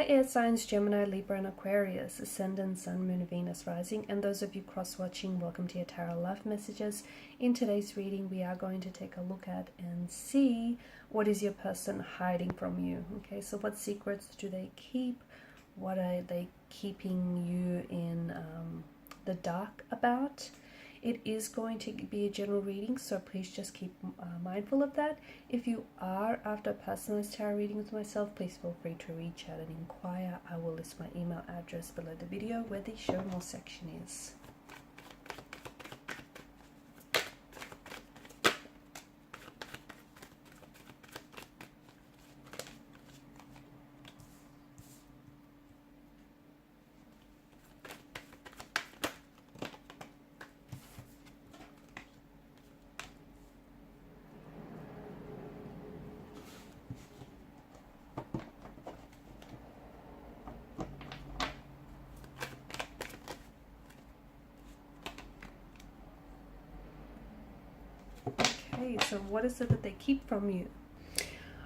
Hi air signs, Gemini, Libra and Aquarius, Ascendant, Sun, Moon, Venus, Rising, and those of you cross-watching, welcome to your Tarot Love Messages. In today's reading, we are going to take a look at and see what is your person hiding from you. Okay, so what secrets do they keep? What are they keeping you in the dark about? It is going to be a general reading, so please just keep mindful of that. If you are after a personalized tarot reading with myself, please feel free to reach out and inquire. I will list my email address below the video where the show more section is. Okay, so what is it that they keep from you?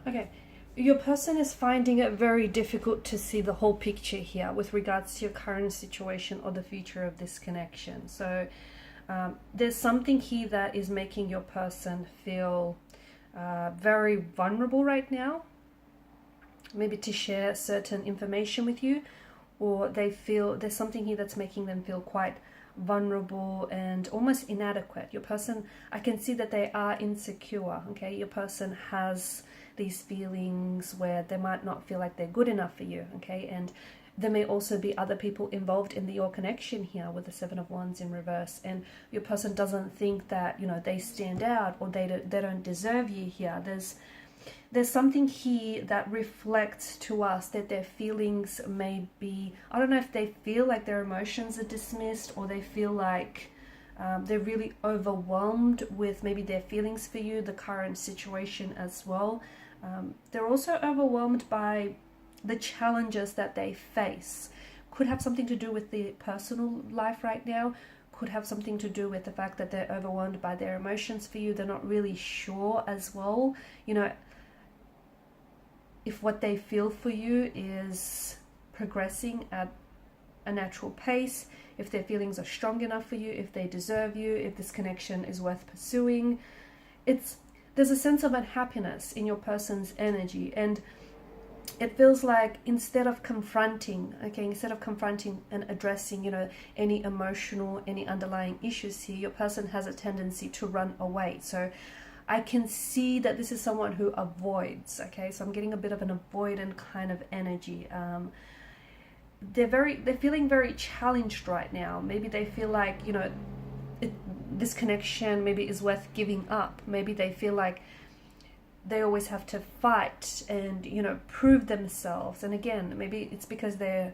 Okay, your person is finding it very difficult to see the whole picture here with regards to your current situation or the future of this connection. So there's something here that is making your person feel very vulnerable right now, maybe to share certain information with you, or they feel there's something here that's making them feel quite vulnerable and almost inadequate. Your person, I can see that they are insecure. Okay, your person has these feelings where they might not feel like they're good enough for you. Okay, and there may also be other people involved in your connection here with the Seven of Wands in reverse, and your person doesn't think that, you know, they stand out or they don't deserve you here. There's something here that reflects to us that their feelings may be, I don't know if they feel like their emotions are dismissed, or they feel like they're really overwhelmed with maybe their feelings for you, the current situation as well. They're also overwhelmed by the challenges that they face. Could have something to do with the personal life right now, could have something to do with the fact that they're overwhelmed by their emotions for you. They're not really sure as well, you know, if what they feel for you is progressing at a natural pace, if their feelings are strong enough for you, if they deserve you, if this connection is worth pursuing. There's a sense of unhappiness in your person's energy, and it feels like instead of confronting and addressing, you know, any emotional, any underlying issues here, your person has a tendency to run away. So I can see that this is someone who avoids. Okay, so I'm getting a bit of an avoidant kind of energy. They're feeling very challenged right now. Maybe they feel like, you know, this connection maybe is worth giving up. Maybe they feel like they always have to fight and, you know, prove themselves. And again, maybe it's because they're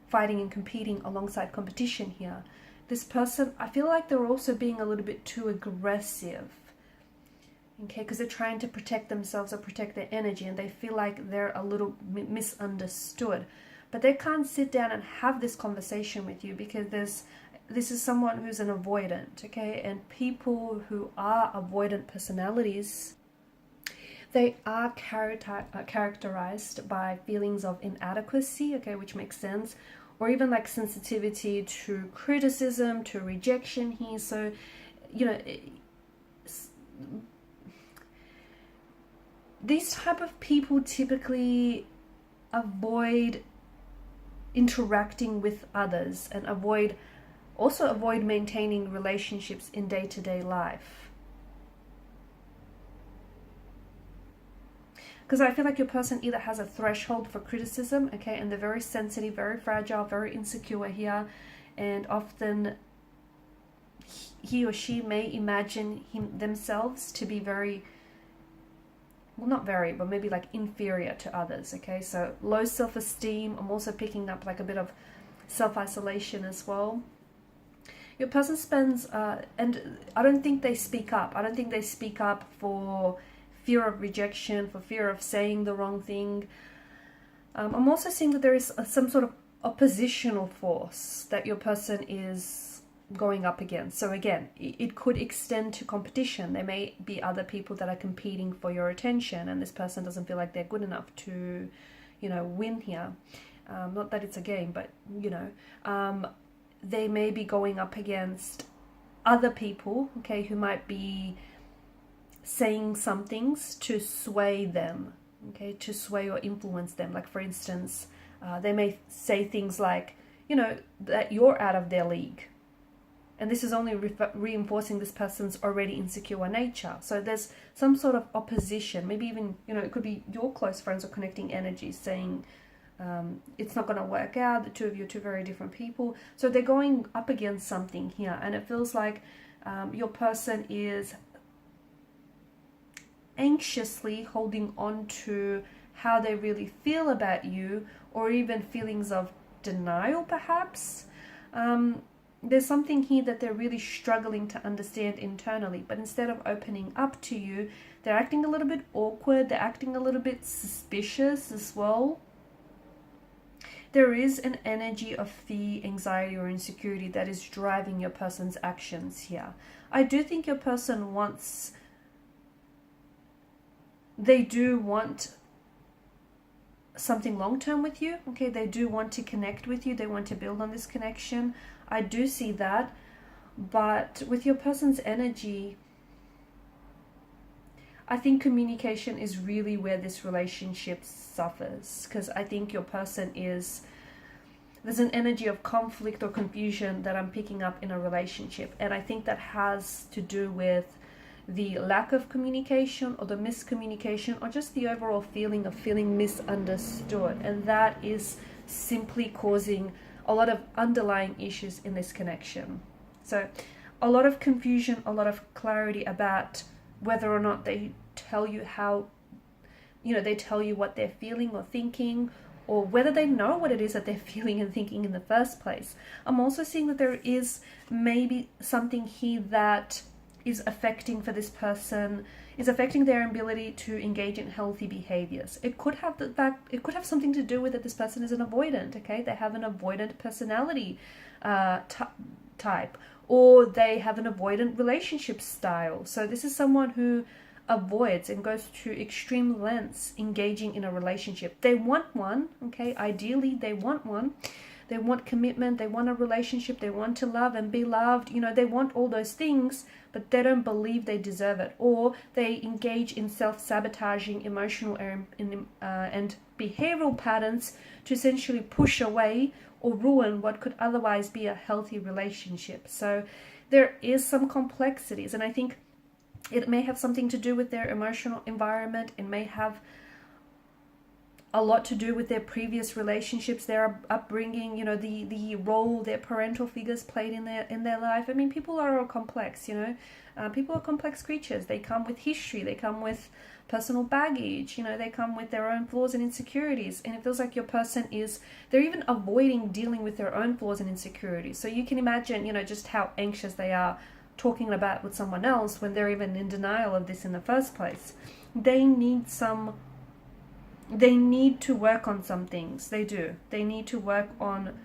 fighting and competing alongside competition here. This person, I feel like they're also being a little bit too aggressive. Okay, because they're trying to protect themselves or protect their energy, and they feel like they're a little misunderstood. But they can't sit down and have this conversation with you because this is someone who's an avoidant, okay? And people who are avoidant personalities, they are characterized by feelings of inadequacy, okay, which makes sense, or even like sensitivity to criticism, to rejection here. So, you know, these type of people typically avoid interacting with others and also avoid maintaining relationships in day-to-day life. Because I feel like your person either has a threshold for criticism, okay, and they're very sensitive, very fragile, very insecure here, and often he or she may imagine themselves to be very, well, not very, but maybe like inferior to others. Okay, so low self-esteem. I'm also picking up like a bit of self-isolation as well. Your person spends and I don't think they speak up. I don't think they speak up for fear of rejection, for fear of saying the wrong thing. I'm also seeing that there is some sort of oppositional force that your person is going up against. So again, it could extend to competition. There may be other people that are competing for your attention, and this person doesn't feel like they're good enough to, you know, win here. Not that it's a game, but you know, they may be going up against other people, okay, who might be saying some things to sway them, okay, to sway or influence them. Like, for instance, they may say things like, you know, that you're out of their league. And this is only reinforcing this person's already insecure nature. So there's some sort of opposition, maybe even, you know, it could be your close friends or connecting energies saying, it's not going to work out, the two of you are two very different people. So they're going up against something here, and it feels like your person is anxiously holding on to how they really feel about you, or even feelings of denial perhaps. There's something here that they're really struggling to understand internally, but instead of opening up to you, they're acting a little bit awkward, they're acting a little bit suspicious as well. There is an energy of fear, anxiety, or insecurity that is driving your person's actions here. I do think your person wants, they do want something long-term with you, okay? They do want to connect with you, they want to build on this connection. I do see that, but with your person's energy, I think communication is really where this relationship suffers, because I think your person is, there's an energy of conflict or confusion that I'm picking up in a relationship, and I think that has to do with the lack of communication or the miscommunication, or just the overall feeling of feeling misunderstood, and that is simply causing a lot of underlying issues in this connection. So a lot of confusion, a lot of clarity about whether or not they tell you how, you know, they tell you what they're feeling or thinking, or whether they know what it is that they're feeling and thinking in the first place. I'm also seeing that there is maybe something here that is affecting for this person, is affecting their ability to engage in healthy behaviors. It could have the fact, it could have something to do with that this person is an avoidant, okay? They have an avoidant personality type, or they have an avoidant relationship style. So this is someone who avoids and goes to extreme lengths engaging in a relationship. They want one, okay? Ideally, they want one. They want commitment, they want a relationship, they want to love and be loved, you know, they want all those things, but they don't believe they deserve it, or they engage in self-sabotaging emotional and behavioral patterns to essentially push away or ruin what could otherwise be a healthy relationship. So there is some complexities, and I think it may have something to do with their emotional environment. It may have a lot to do with their previous relationships, their upbringing, you know, the role their parental figures played in their life. I mean, people are all complex, you know. People are complex creatures. They come with history, they come with personal baggage, you know, they come with their own flaws and insecurities. And it feels like your person is, they're even avoiding dealing with their own flaws and insecurities. So you can imagine, you know, just how anxious they are talking about with someone else when they're even in denial of this in the first place. They need to work on some things. They do. They need to work on,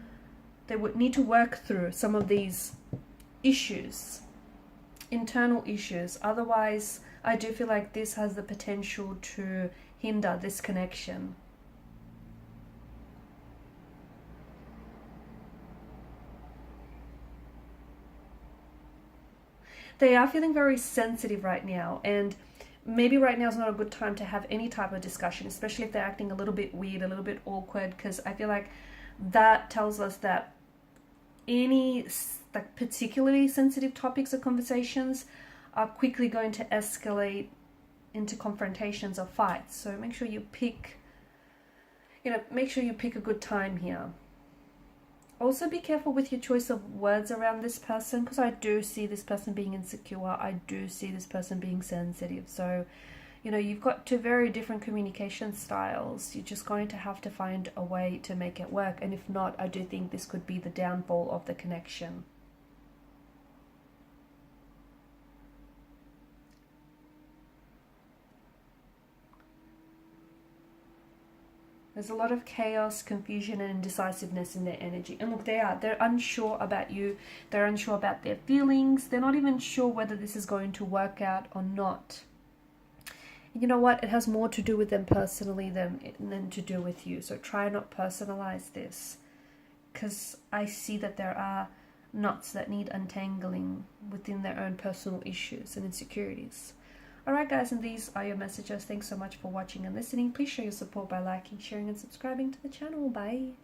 they would need to work through some of these issues, internal issues. Otherwise, I do feel like this has the potential to hinder this connection. They are feeling very sensitive right now, and maybe right now is not a good time to have any type of discussion, especially if they're acting a little bit weird, a little bit awkward, because I feel like that tells us that any like particularly sensitive topics or conversations are quickly going to escalate into confrontations or fights. So make sure you pick, make sure you pick a good time here. Also be careful with your choice of words around this person, because I do see this person being insecure. I do see this person being sensitive. So, you've got two very different communication styles. You're just going to have to find a way to make it work. And if not, I do think this could be the downfall of the connection. There's a lot of chaos, confusion, and indecisiveness in their energy. And look, they're unsure about you. They're unsure about their feelings. They're not even sure whether this is going to work out or not. you know what, it has more to do with them personally than to do with you. So try not personalize this, because I see that there are knots that need untangling within their own personal issues and insecurities. Alright guys, and these are your messages. Thanks so much for watching and listening. Please show your support by liking, sharing and subscribing to the channel. Bye.